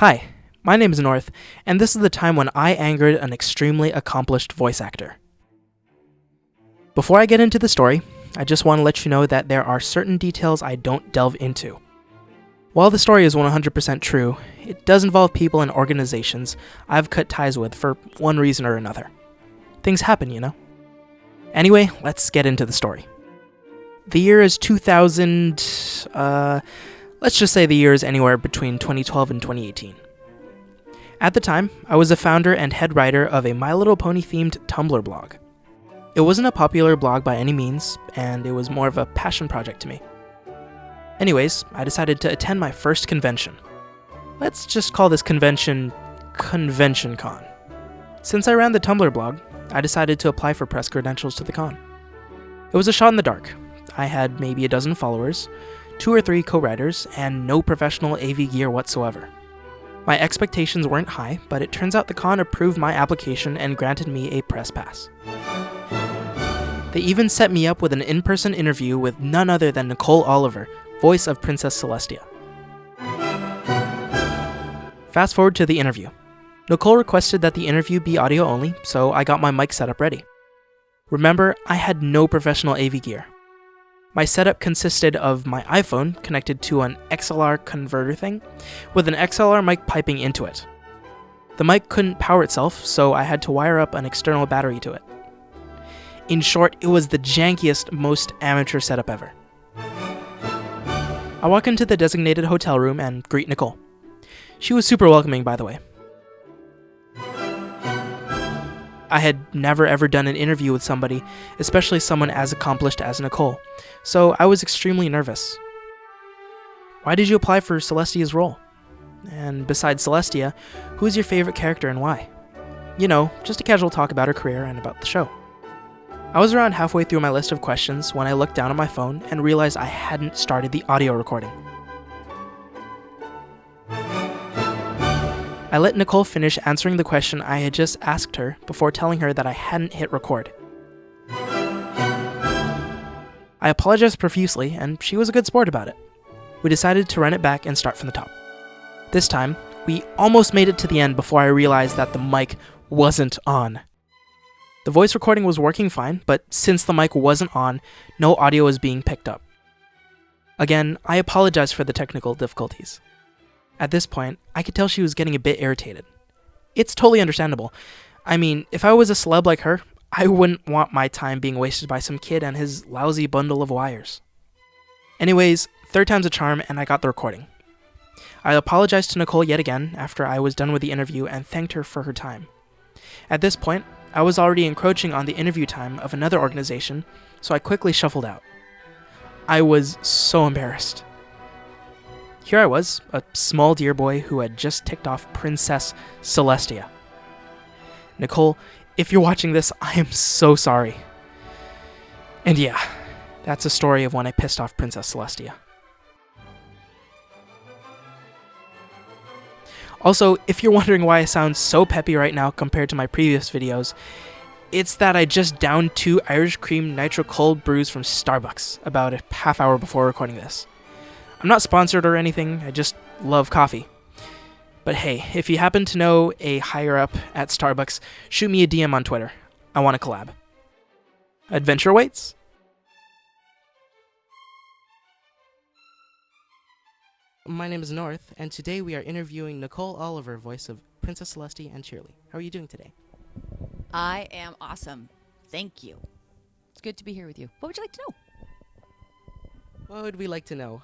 Hi, my name is North, and this is the time when I angered an extremely accomplished voice actor. Before I get into the story, I just want to let you know that there are certain details I don't delve into. While the story is 100% true, it does involve people and organizations I've cut ties with for one reason or another. Things happen, you know? Anyway, let's get into the story. The year is 2000, let's just say the year is anywhere between 2012 and 2018. At the time, I was a founder and head writer of a My Little Pony themed Tumblr blog. It wasn't a popular blog by any means, and it was more of a passion project to me. Anyways, I decided to attend my first convention. Let's just call this convention Convention Con. Since I ran the Tumblr blog, I decided to apply for press credentials to the con. It was a shot in the dark. I had maybe a dozen followers, 2 or 3 co-writers, and no professional AV gear whatsoever. My expectations weren't high, but it turns out the con approved my application and granted me a press pass. They even set me up with an in-person interview with none other than Nicole Oliver, voice of Princess Celestia. Fast forward to the interview. Nicole requested that the interview be audio only, so I got my mic setup ready. Remember, I had no professional AV gear. My setup consisted of my iPhone connected to an XLR converter thing, with an XLR mic piping into it. The mic couldn't power itself, so I had to wire up an external battery to it. In short, it was the jankiest, most amateur setup ever. I walk into the designated hotel room and greet Nicole. She was super welcoming, by the way. I had never ever done an interview with somebody, especially someone as accomplished as Nicole, so I was extremely nervous. Why did you apply for Celestia's role? And besides Celestia, who is your favorite character and why? You know, just a casual talk about her career and about the show. I was around halfway through my list of questions when I looked down at my phone and realized I hadn't started the audio recording. I let Nicole finish answering the question I had just asked her before telling her that I hadn't hit record. I apologized profusely, and she was a good sport about it. We decided to run it back and start from the top. This time, we almost made it to the end before I realized that the mic wasn't on. The voice recording was working fine, but since the mic wasn't on, no audio was being picked up. Again, I apologize for the technical difficulties. At this point, I could tell she was getting a bit irritated. It's totally understandable. I mean, if I was a celeb like her, I wouldn't want my time being wasted by some kid and his lousy bundle of wires. Anyways, third time's a charm, and I got the recording. I apologized to Nicole yet again after I was done with the interview and thanked her for her time. At this point, I was already encroaching on the interview time of another organization, so I quickly shuffled out. I was so embarrassed. Here I was, a small deer boy who had just ticked off Princess Celestia. Nicole, if you're watching this, I am so sorry. And yeah, that's a story of when I pissed off Princess Celestia. Also, if you're wondering why I sound so peppy right now compared to my previous videos, it's that I just downed 2 Irish Cream Nitro Cold Brews from Starbucks about a half hour before recording this. I'm not sponsored or anything, I just love coffee. But hey, if you happen to know a higher up at Starbucks, shoot me a DM on Twitter. I want to collab. Adventure waits. My name is North, and today we are interviewing Nicole Oliver, voice of Princess Celestia and Shirley. How are you doing today? I am awesome. Thank you. It's good to be here with you. What would you like to know? What would we like to know?